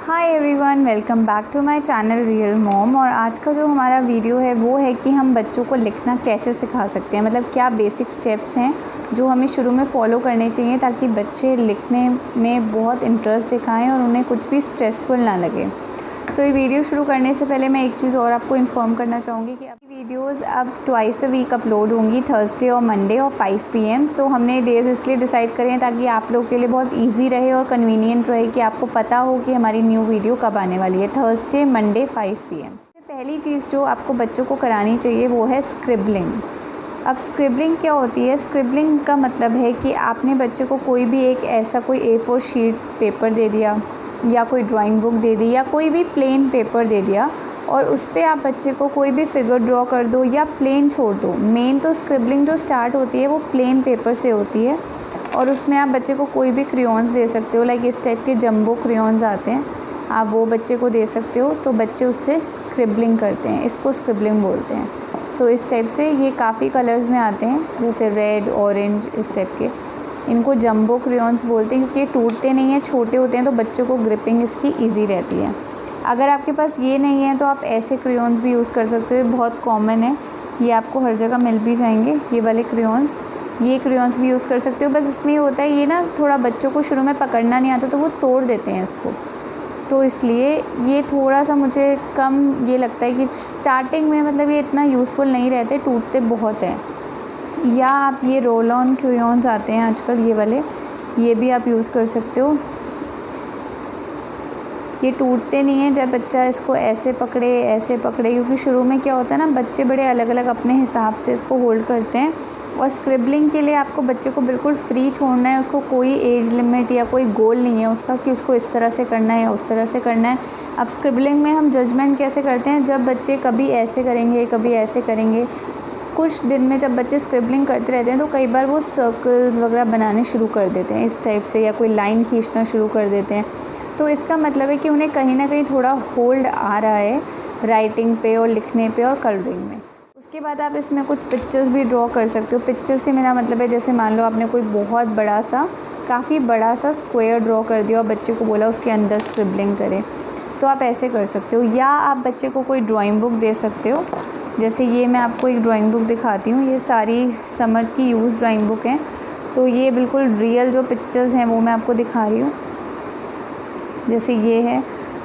Hi everyone, welcome back to my channel real mom. और आज का जो हमारा वीडियो है वो है कि हम बच्चों को लिखना कैसे सिखा सकते हैं, मतलब क्या बेसिक स्टेप्स हैं जो हमें शुरू में फ़ॉलो करने चाहिए ताकि बच्चे लिखने में बहुत इंटरेस्ट दिखाएं और उन्हें कुछ भी स्ट्रेसफुल ना लगे। सो ये वीडियो शुरू करने से पहले मैं एक चीज़ और आपको इन्फॉर्म करना चाहूँगी कि आपकी वीडियोस अब ट्वाइस अ वीक अपलोड होंगी, थर्सडे और मंडे और 5 PM। सो हमने डेज़ इसलिए डिसाइड करे हैं ताकि आप लोग के लिए बहुत इजी रहे और कन्वीनियंट रहे कि आपको पता हो कि हमारी न्यू वीडियो कब आने वाली है। Thursday, Monday, 5 PM। पहली चीज़ जो आपको बच्चों को करानी चाहिए वो है स्क्रिबलिंग। अब स्क्रिबलिंग क्या होती है? स्क्रिबलिंग का मतलब है कि आपने बच्चे को कोई भी एक ऐसा कोई A4 शीट पेपर दे दिया या कोई ड्राइंग बुक दे दी या कोई भी प्लेन पेपर दे दिया और उस पर आप बच्चे को कोई भी फिगर ड्रॉ कर दो या प्लेन छोड़ दो। मेन तो स्क्रिबलिंग जो स्टार्ट होती है वो प्लेन पेपर से होती है और उसमें आप बच्चे को कोई भी क्रेयॉन्स दे सकते हो, लाइक इस टाइप के जंबो क्रेयॉन्स आते हैं, आप वो बच्चे को दे सकते हो तो बच्चे उससे स्क्रिबलिंग करते हैं। इसको स्क्रिबलिंग बोलते हैं। सो इस टाइप से ये काफ़ी कलर्स में आते हैं, जैसे रेड, ऑरेंज, इस टाइप के। इनको जंबो क्रेयॉन्स बोलते हैं क्योंकि ये टूटते नहीं हैं, छोटे होते हैं तो बच्चों को ग्रिपिंग इसकी ईजी रहती है। अगर आपके पास ये नहीं है तो आप ऐसे क्रेयॉन्स भी यूज़ कर सकते हो, ये बहुत कॉमन है, ये आपको हर जगह मिल भी जाएंगे, ये वाले क्रेयॉन्स। ये क्रेयॉन्स भी यूज़ कर सकते हो। बस इसमें ये होता है, ये ना थोड़ा बच्चों को शुरू में पकड़ना नहीं आता तो वो तोड़ देते हैं इसको, तो इसलिए ये थोड़ा सा मुझे कम ये लगता है कि स्टार्टिंग में मतलब ये इतना यूज़फुल नहीं रहते, टूटते बहुत हैं। या आप ये रोल ऑन क्रेयॉन्स आते हैं आजकल, ये वाले, ये भी आप यूज़ कर सकते हो। ये टूटते नहीं हैं जब बच्चा इसको ऐसे पकड़े, क्योंकि शुरू में क्या होता है ना, बच्चे बड़े अलग अलग अपने हिसाब से इसको होल्ड करते हैं। और स्क्रिबलिंग के लिए आपको बच्चे को बिल्कुल फ्री छोड़ना है, उसको कोई एज लिमिट या कोई गोल नहीं है उसका कि उसको इस तरह से करना है या उस तरह से करना है। अब स्क्रिबलिंग में हम जजमेंट कैसे करते हैं? जब बच्चे कभी ऐसे करेंगे, कभी ऐसे करेंगे। कुछ दिन में जब बच्चे स्क्रिबलिंग करते रहते हैं तो कई बार वो सर्कल्स वगैरह बनाने शुरू कर देते हैं इस टाइप से, या कोई लाइन खींचना शुरू कर देते हैं। तो इसका मतलब है कि उन्हें कहीं ना कहीं थोड़ा होल्ड आ रहा है राइटिंग पे और लिखने पे और कलरिंग में। उसके बाद आप इसमें कुछ पिक्चर्स भी ड्रॉ कर सकते हो। पिक्चर से मेरा मतलब है, जैसे मान लो आपने कोई बहुत बड़ा सा, काफ़ी बड़ा सा स्क्वायर ड्रॉ कर दिया और बच्चे को बोला उसके अंदर स्क्रिबलिंग करे, तो आप ऐसे कर सकते हो। या आप बच्चे को कोई ड्राइंग बुक दे सकते हो, जैसे ये मैं आपको एक ड्राइंग बुक दिखाती हूँ। ये सारी समर्थ की यूज़ ड्राइंग बुक हैं, तो ये बिल्कुल रियल जो पिक्चर्स हैं वो मैं आपको दिखा रही हूँ। जैसे ये है,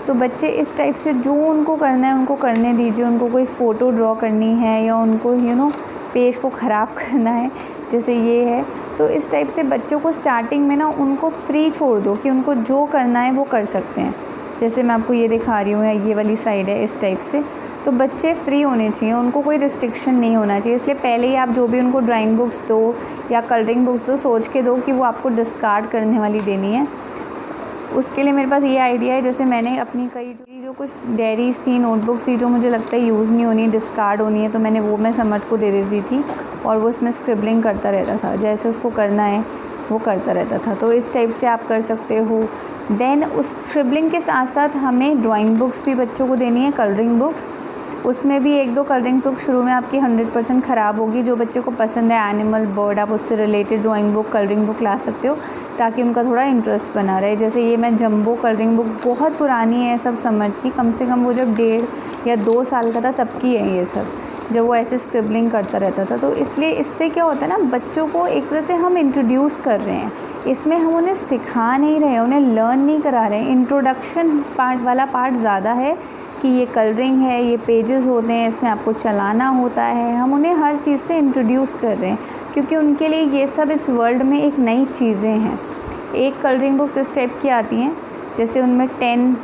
तो बच्चे इस टाइप से जो उनको करना है उनको करने दीजिए। उनको कोई फ़ोटो ड्रॉ करनी है या उनको पेज को ख़राब करना है, जैसे ये है, तो इस टाइप से बच्चों को स्टार्टिंग में ना उनको फ्री छोड़ दो कि उनको जो करना है वो कर सकते हैं। जैसे मैं आपको ये दिखा रही हूँ, ये वाली साइड है, इस टाइप से। तो बच्चे फ्री होने चाहिए, उनको कोई रिस्ट्रिक्शन नहीं होना चाहिए। इसलिए पहले ही आप जो भी उनको ड्राइंग बुक्स दो या कलरिंग बुक्स दो, सोच के दो कि वो आपको डिस्कार्ड करने वाली देनी है। उसके लिए मेरे पास ये आइडिया है, जैसे मैंने अपनी कई जो कुछ डायरीज़ थी, नोटबुक्स थी जो मुझे लगता है यूज़ नहीं होनी, डिस्कार्ड होनी है, तो मैंने वो मैं समर्थ को दे देती थी और वो उसमें स्क्रिबलिंग करता रहता था, जैसे उसको करना है वो करता रहता था। तो इस टाइप से आप कर सकते हो। देन उस स्क्रिबलिंग के साथ साथ हमें ड्राइंग बुक्स भी बच्चों को देनी है, कलरिंग बुक्स। उसमें भी 1-2 कलरिंग बुक शुरू में आपकी 100% ख़राब होगी। जो बच्चे को पसंद है, एनिमल, बर्ड, आप उससे related drawing book, colouring book ला सकते हो ताकि उनका थोड़ा इंटरेस्ट बना रहे। जैसे ये मैं जंबो कलरिंग बुक, बहुत पुरानी है सब समर्थ की, कम से कम वो जब 1.5 या 2 साल का था तब की है ये सब, जब वो ऐसे स्क्रिबलिंग करता रहता था। तो इसलिए इससे क्या होता है ना, बच्चों को एक तरह से हम इंट्रोड्यूस कर रहे हैं, इसमें हम उन्हें सिखा नहीं रहे, उन्हें लर्न नहीं करा रहे हैं। इंट्रोडक्शन पार्ट वाला पार्ट ज़्यादा है कि ये कलरिंग है, ये पेजेस होते हैं, इसमें आपको चलाना होता है। हम उन्हें हर चीज़ से इंट्रोड्यूस कर रहे हैं क्योंकि उनके लिए ये सब इस वर्ल्ड में एक नई चीज़ें हैं। एक कलरिंग बुक्स इस टाइप की आती हैं, जैसे उनमें 10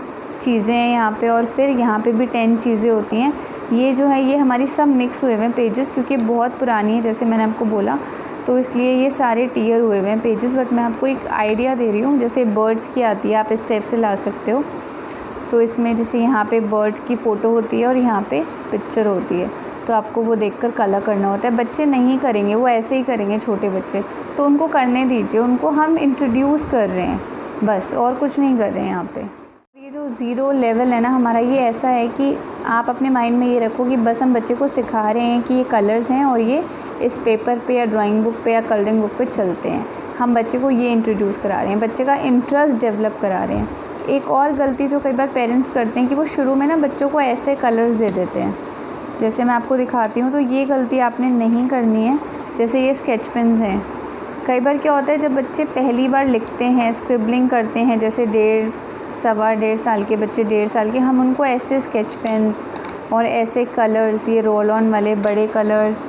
चीज़ें हैं यहाँ पे, और फिर यहाँ पे भी 10 चीज़ें होती हैं। ये जो है ये हमारी सब मिक्स हुए हुए हैं पेजेस, क्योंकि बहुत पुरानी है जैसे मैंने आपको बोला, तो इसलिए ये सारे टियर हुए हुए हैं पेजेस। बट मैं आपको एक आइडिया दे रही हूँ, जैसे बर्ड्स की आती है, आप इस टाइप से ला सकते हो। तो इसमें जैसे यहाँ पे बर्ड्स की फ़ोटो होती है और यहाँ पे पिक्चर होती है, तो आपको वो देखकर कलर करना होता है। बच्चे नहीं करेंगे, वो ऐसे ही करेंगे छोटे बच्चे, तो उनको करने दीजिए, उनको हम इंट्रोड्यूस कर रहे हैं बस, और कुछ नहीं कर रहे हैं यहाँ पे। ये जो 0 लेवल है ना हमारा, ये ऐसा है कि आप अपने माइंड में ये रखो कि बस हम बच्चे को सिखा रहे हैं कि ये कलर्स हैं और ये इस पेपर पे या ड्राइंग बुक पे या कलरिंग बुक पे चलते हैं। हम बच्चे को ये इंट्रोड्यूस करा रहे हैं, बच्चे का इंटरेस्ट डेवलप करा रहे हैं। एक और गलती जो कई बार पेरेंट्स करते हैं कि वो शुरू में ना बच्चों को ऐसे कलर्स दे देते हैं, जैसे मैं आपको दिखाती हूँ। तो ये गलती आपने नहीं करनी है। जैसे ये स्केच पेन्स हैं, कई बार क्या होता है जब बच्चे पहली बार लिखते हैं, स्क्रिबलिंग करते हैं, जैसे 1.5 साल के बच्चे, 1.5 साल के, हम उनको ऐसे स्केच पेन्स और ऐसे कलर्स, ये रोल ऑन वाले बड़े कलर्स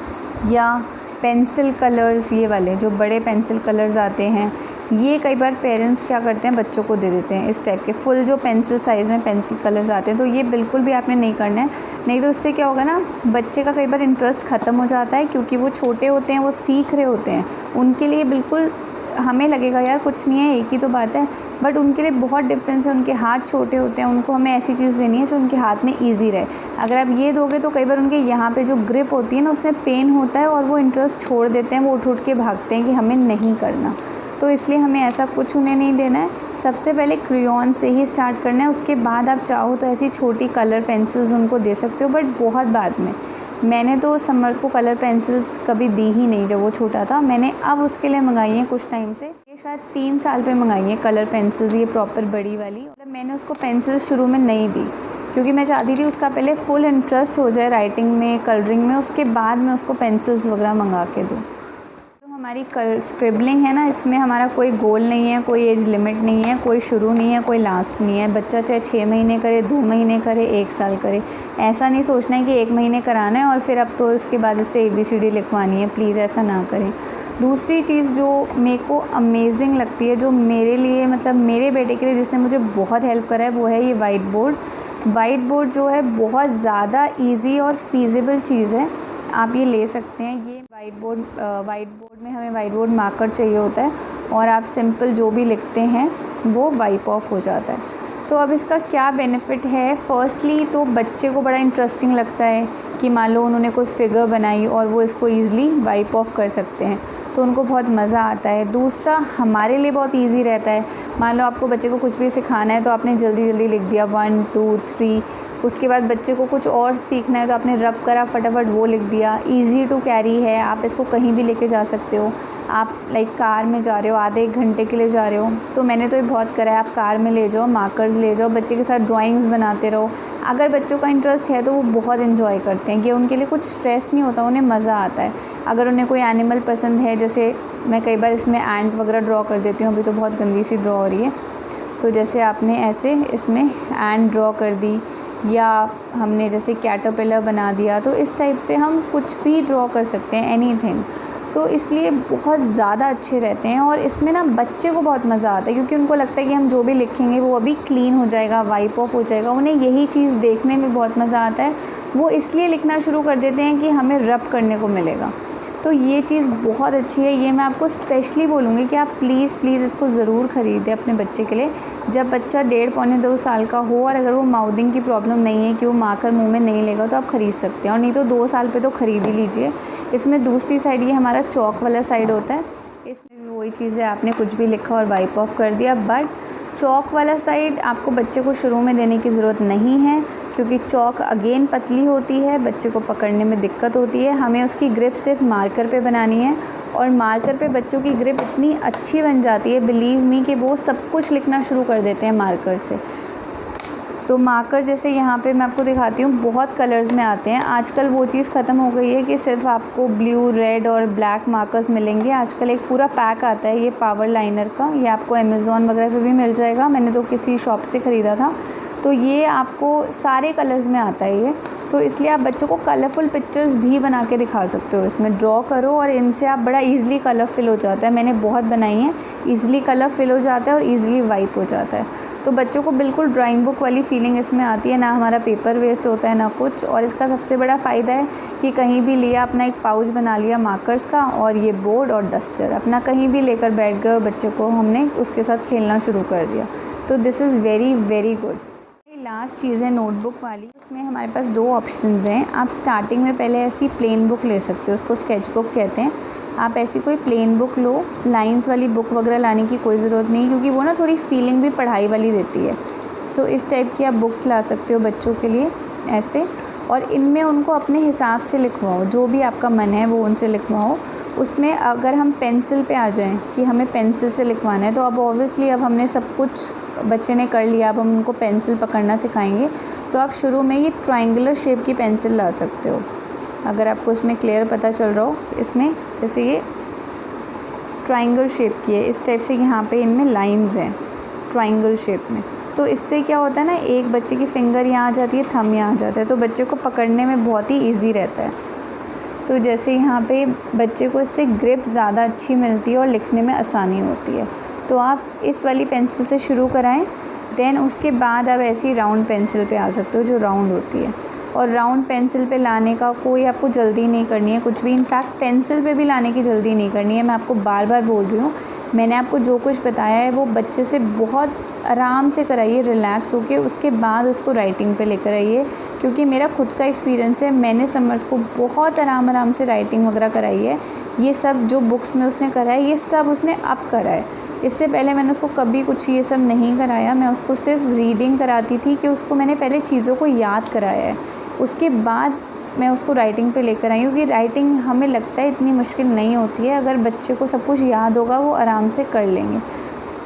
या पेंसिल कलर्स, ये वाले जो बड़े पेंसिल कलर्स आते हैं, ये कई बार पेरेंट्स क्या करते हैं बच्चों को दे देते हैं इस टाइप के फुल जो पेंसिल साइज़ में पेंसिल कलर्स आते हैं। तो ये बिल्कुल भी आपने नहीं करना है, नहीं तो इससे क्या होगा ना, बच्चे का कई बार इंटरेस्ट ख़त्म हो जाता है, क्योंकि वो छोटे होते हैं, वो सीख रहे होते हैं। उनके लिए बिल्कुल, हमें लगेगा यार कुछ नहीं है, एक ही तो बात है, बट उनके लिए बहुत डिफरेंस है। उनके हाथ छोटे होते हैं, उनको हमें ऐसी चीज़ देनी है जो उनके हाथ में ईजी रहे। अगर आप ये दोगे तो कई बार उनके यहाँ पे जो ग्रिप होती है ना, उसमें पेन होता है और वो इंटरेस्ट छोड़ देते हैं, वो उठ के भागते हैं कि हमें नहीं करना। तो इसलिए हमें ऐसा कुछ उन्हें नहीं देना है। सबसे पहले क्रेयॉन से ही स्टार्ट करना है, उसके बाद आप चाहो तो ऐसी छोटी कलर पेंसिल्स उनको दे सकते हो, बट बहुत बाद में। मैंने तो समर्थ को कलर पेंसिल्स कभी दी ही नहीं जब वो छोटा था। मैंने अब उसके लिए मंगाई हैं कुछ टाइम से, ये शायद 3 साल पे मंगाई हैं कलर पेंसिल्स, ये प्रॉपर बड़ी वाली। मतलब मैंने उसको पेंसिल्स शुरू में नहीं दी, क्योंकि मैं चाहती थी उसका पहले फुल इंटरेस्ट हो जाए राइटिंग में, कलरिंग में, उसके बाद मैं उसको पेंसिल्स वगैरह मंगा के दूँ। हमारी स्क्रिबलिंग है ना, इसमें हमारा कोई गोल नहीं है, कोई एज लिमिट नहीं है, कोई शुरू नहीं है, कोई लास्ट नहीं है। बच्चा चाहे 6 महीने करे, 2 महीने करे, 1 साल करे, ऐसा नहीं सोचना है कि 1 महीने कराना है और फिर अब तो उसके बाद इससे ABCD लिखवानी है। प्लीज़ ऐसा ना करें। दूसरी चीज़ जो मेरे को अमेजिंग लगती है, जो मेरे लिए, मतलब मेरे बेटे के लिए जिसने मुझे बहुत हेल्प करा है, वो है ये वाइट बोर्ड। वाइट बोर्ड जो है बहुत ज़्यादा ईजी और फीजिबल चीज़ है, आप ये ले सकते हैं। ये वाइट बोर्ड में हमें वाइट बोर्ड मार्कर चाहिए होता है और आप सिंपल जो भी लिखते हैं वो वाइप ऑफ हो जाता है। तो अब इसका क्या बेनिफिट है? फर्स्टली तो बच्चे को बड़ा इंटरेस्टिंग लगता है कि मान लो उन्होंने कोई फिगर बनाई और वो इसको ईज़िली वाइप ऑफ कर सकते हैं, तो उनको बहुत मज़ा आता है। दूसरा, हमारे लिए बहुत ईजी रहता है। मान लो आपको बच्चे को कुछ भी सिखाना है तो आपने जल्दी जल्दी लिख दिया 1 2 3, उसके बाद बच्चे को कुछ और सीखना है तो आपने रब करा, फटाफट वो लिख दिया। ईज़ी टू कैरी है, आप इसको कहीं भी लेके जा सकते हो। आप कार में जा रहे हो, आधे 1 घंटे के लिए जा रहे हो, तो मैंने तो ये बहुत करा है। आप कार में ले जाओ, मार्कर्स ले जाओ, बच्चे के साथ ड्राइंग्स बनाते रहो। अगर बच्चों का इंटरेस्ट है तो वो बहुत इन्जॉय करते हैं, कि उनके लिए कुछ स्ट्रेस नहीं होता, उन्हें मज़ा आता है। अगर उन्हें कोई एनिमल पसंद है, जैसे मैं कई बार इसमें एंट वगैरह ड्रॉ कर देती हूँ, अभी तो बहुत गंदी सी ड्रॉ हो रही है। तो जैसे आपने ऐसे इसमें एंट ड्रॉ कर दी, या हमने जैसे कैटरपिलर बना दिया, तो इस टाइप से हम कुछ भी ड्रॉ कर सकते हैं, एनीथिंग। तो इसलिए बहुत ज़्यादा अच्छे रहते हैं और इसमें ना बच्चे को बहुत मज़ा आता है, क्योंकि उनको लगता है कि हम जो भी लिखेंगे वो अभी क्लीन हो जाएगा, वाइप ऑफ हो जाएगा। उन्हें यही चीज़ देखने में बहुत मज़ा आता है, वो इसलिए लिखना शुरू कर देते हैं कि हमें रब करने को मिलेगा। तो ये चीज़ बहुत अच्छी है, ये मैं आपको स्पेशली बोलूँगी कि आप प्लीज़ इसको ज़रूर ख़रीदें अपने बच्चे के लिए। जब बच्चा 1.5-2 साल का हो और अगर वो माउथिंग की प्रॉब्लम नहीं है कि वो मार्कर मुंह में नहीं लेगा, तो आप ख़रीद सकते हैं, और नहीं तो 2 साल पे तो ख़रीद ही लीजिए। इसमें दूसरी साइड ये हमारा चौक वाला साइड होता है, इसमें भी वही चीज़ है, आपने कुछ भी लिखा और वाइप ऑफ कर दिया। बट चौक वाला साइड आपको बच्चे को शुरू में देने की ज़रूरत नहीं है, क्योंकि चौक अगेन पतली होती है, बच्चे को पकड़ने में दिक्कत होती है। हमें उसकी ग्रिप सिर्फ मार्कर पे बनानी है, और मार्कर पे बच्चों की ग्रिप इतनी अच्छी बन जाती है, बिलीव मी, कि वो सब कुछ लिखना शुरू कर देते हैं मार्कर से। तो मार्कर जैसे यहाँ पे मैं आपको दिखाती हूँ, बहुत कलर्स में आते हैं। आजकल वो चीज़ ख़त्म हो गई है कि सिर्फ आपको ब्लू, रेड और ब्लैक मार्कर्स मिलेंगे। आजकल एक पूरा पैक आता है ये पावर लाइनर का, ये आपको अमेज़ॉन वगैरह पे भी मिल जाएगा। मैंने तो किसी शॉप से ख़रीदा था, तो ये आपको सारे कलर्स में आता है ये। तो इसलिए आप बच्चों को कलरफुल पिक्चर्स भी बना के दिखा सकते हो, इसमें ड्रॉ करो और इनसे आप बड़ा ईज़िली कलर फिल हो जाता है। मैंने बहुत बनाई हैं, ईज़िली कलर फिल हो जाता है और ईज़िली वाइप हो जाता है। तो बच्चों को बिल्कुल ड्राइंग बुक वाली फीलिंग इसमें आती है, ना हमारा पेपर वेस्ट होता है ना कुछ। और इसका सबसे बड़ा फ़ायदा है कि कहीं भी लिया, अपना एक पाउच बना लिया मार्कर्स का, और ये बोर्ड और डस्टर अपना कहीं भी लेकर बैठ गए और बच्चे को हमने उसके साथ खेलना शुरू कर दिया। तो this is very very good. Last चीज़ है नोटबुक वाली, उसमें हमारे पास 2 ऑप्शंस हैं। आप स्टार्टिंग में पहले ऐसी प्लेन बुक ले सकते हो, उसको स्केच बुक कहते हैं। आप ऐसी कोई प्लेन बुक लो, लाइंस वाली बुक वगैरह लाने की कोई ज़रूरत नहीं, क्योंकि वो ना थोड़ी फीलिंग भी पढ़ाई वाली देती है। सो इस टाइप की आप बुक्स ला सकते हो बच्चों के लिए ऐसे, और इनमें उनको अपने हिसाब से लिखवाओ, जो भी आपका मन है वो उनसे लिखवाओ। उसमें अगर हम पेंसिल पे आ जाएं कि हमें पेंसिल से लिखवाना है, तो अब ऑब्वियसली अब हमने सब कुछ बच्चे ने कर लिया, अब हम उनको पेंसिल पकड़ना सिखाएंगे, तो आप शुरू में ये ट्रायंगुलर शेप की पेंसिल ला सकते हो। अगर आपको इसमें क्लियर पता चल रहा हो, इसमें जैसे ये ट्रायंगल शेप की है, इस टाइप से यहाँ पे इनमें लाइंस हैं ट्रायंगल शेप में। तो इससे क्या होता है ना, एक बच्चे की फिंगर यहाँ आ जाती है, थंब यहाँ आ जाता है, तो बच्चे को पकड़ने में बहुत ही ईजी रहता है। तो जैसे यहाँ पे बच्चे को इससे ग्रिप ज़्यादा अच्छी मिलती है और लिखने में आसानी होती है। तो आप इस वाली पेंसिल से शुरू कराएं, देन उसके बाद आप ऐसी राउंड पेंसिल पे आ सकते हो जो राउंड होती है। और राउंड पेंसिल पे लाने का कोई आपको जल्दी नहीं करनी है कुछ भी, इनफैक्ट पेंसिल पे भी लाने की जल्दी नहीं करनी है। मैं आपको बार बार बोल रही हूँ, मैंने आपको जो कुछ बताया है वो बच्चे से बहुत आराम से कराइए, रिलैक्स होके, उसके बाद उसको राइटिंग पे लेकर आइए। क्योंकि मेरा खुद का एक्सपीरियंस है, मैंने समर्थ को बहुत आराम से राइटिंग वगैरह कराई है। ये सब जो बुक्स में उसने करा है, ये सब उसने अब करा है। इससे पहले मैंने उसको कभी कुछ ये सब नहीं कराया। मैं उसको सिर्फ रीडिंग कराती थी कि उसको मैंने पहले चीज़ों को याद कराया है, उसके बाद मैं उसको राइटिंग पे लेकर आई हूँ। क्योंकि राइटिंग हमें लगता है इतनी मुश्किल नहीं होती है, अगर बच्चे को सब कुछ याद होगा वो आराम से कर लेंगे।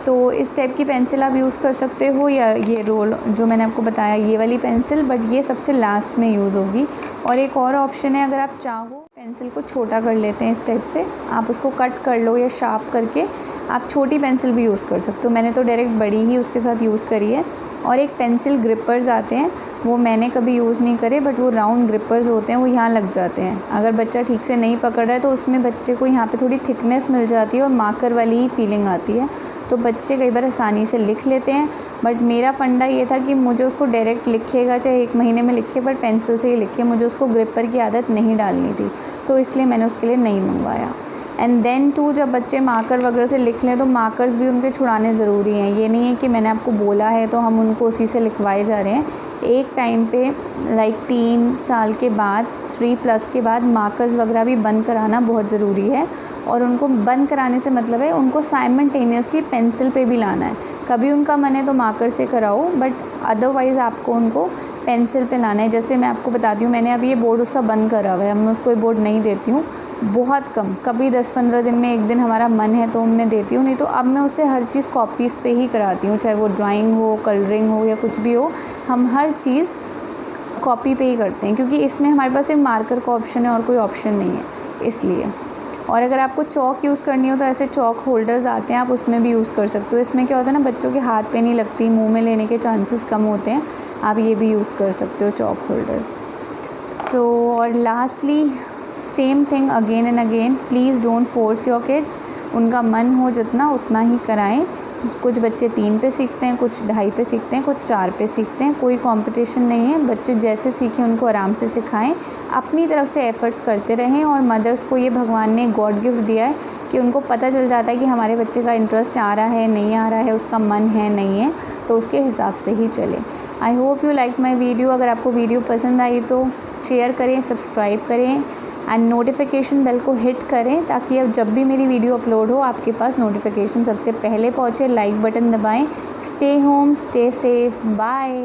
तो इस टाइप की पेंसिल आप यूज़ कर सकते हो, या ये रोल जो मैंने आपको बताया ये वाली पेंसिल, बट ये सबसे लास्ट में यूज़ होगी। और एक और ऑप्शन है, अगर आप चाहो पेंसिल को छोटा कर लेते हैं इस टाइप से, आप उसको कट कर लो या शार्प करके आप छोटी पेंसिल भी यूज़ कर सकते हो। मैंने तो डायरेक्ट बड़ी ही उसके साथ यूज़ करी है। और एक पेंसिल ग्रिपर्स आते हैं, वो मैंने कभी यूज़ नहीं करे, बट वो राउंड ग्रिपर्स होते हैं, वो यहाँ लग जाते हैं। अगर बच्चा ठीक से नहीं पकड़ रहा है तो उसमें बच्चे को यहाँ पे थोड़ी थिकनेस मिल जाती है और मार्कर वाली ही फीलिंग आती है, तो बच्चे कई बार आसानी से लिख लेते हैं। बट मेरा फंडा ये था कि मुझे उसको डायरेक्ट लिखेगा, चाहे 1 महीने में लिखे, बट पेंसिल से ही लिखे, मुझे उसको ग्रिपर की आदत नहीं डालनी थी, तो इसलिए मैंने उसके लिए नहीं मंगवाया। एंड देन टू, जब बच्चे मार्कर वगैरह से लिख लें तो मार्कर्स भी उनके छुड़ाने ज़रूरी हैं। ये नहीं है कि मैंने आपको बोला है तो हम उनको उसी से लिखवाए जा रहे हैं। एक टाइम पे लाइक 3 साल के बाद, 3+ के बाद मार्कर्स वगैरह भी बंद कराना बहुत ज़रूरी है। और उनको बंद कराने से मतलब है उनको साइमल्टेनियसली पेंसिल पे भी लाना है। कभी उनका मन है तो मार्कर से कराओ, बट अदरवाइज़ आपको उनको पेंसिल पे लाना है। जैसे मैं आपको बताती हूँ, मैंने अभी ये बोर्ड उसका बंद करा हुआ है, अब मैं उसको ये बोर्ड नहीं देती हूँ, बहुत कम, कभी 10-15 दिन में 1 दिन हमारा मन है तो मैं देती हूँ, नहीं तो अब मैं उससे हर चीज़ कॉपीज़ पे ही कराती हूँ, चाहे वो ड्राइंग हो, कलरिंग हो या कुछ भी हो, हम हर चीज़ कॉपी पे ही करते हैं। क्योंकि इसमें हमारे पास एक मार्कर का ऑप्शन है और कोई ऑप्शन नहीं है, इसलिए। और अगर आपको चॉक यूज़ करनी हो तो ऐसे चॉक होल्डर्स आते हैं, आप उसमें भी यूज़ कर सकते हो। इसमें क्या होता है ना, बच्चों के हाथ पे नहीं लगती, मुंह में लेने के चांसेस कम होते हैं, आप ये भी यूज़ कर सकते हो चॉक होल्डर्स। सो और lastly same thing again and again, please don't force your kids. उनका मन हो जितना उतना ही कराएं। कुछ बच्चे 3 पे सीखते हैं, कुछ 2.5 पे सीखते हैं, कुछ 4 पे सीखते हैं, कोई कंपटीशन नहीं है। बच्चे जैसे सीखें उनको आराम से सिखाएं, अपनी तरफ से एफ़र्ट्स करते रहें। और मदर्स को ये भगवान ने गॉड गिफ्ट दिया है कि उनको पता चल जाता है कि हमारे बच्चे का इंटरेस्ट आ रहा है, नहीं आ रहा है, उसका मन है, नहीं है, तो उसके हिसाब से ही चले। I hope you like my video. अगर आपको वीडियो पसंद आई तो शेयर करें, सब्सक्राइब करें एंड नोटिफिकेशन बेल को हिट करें, ताकि अब जब भी मेरी वीडियो अपलोड हो आपके पास नोटिफिकेशन सबसे पहले पहुँचे। लाइक बटन दबाएं। Stay home, stay safe, bye.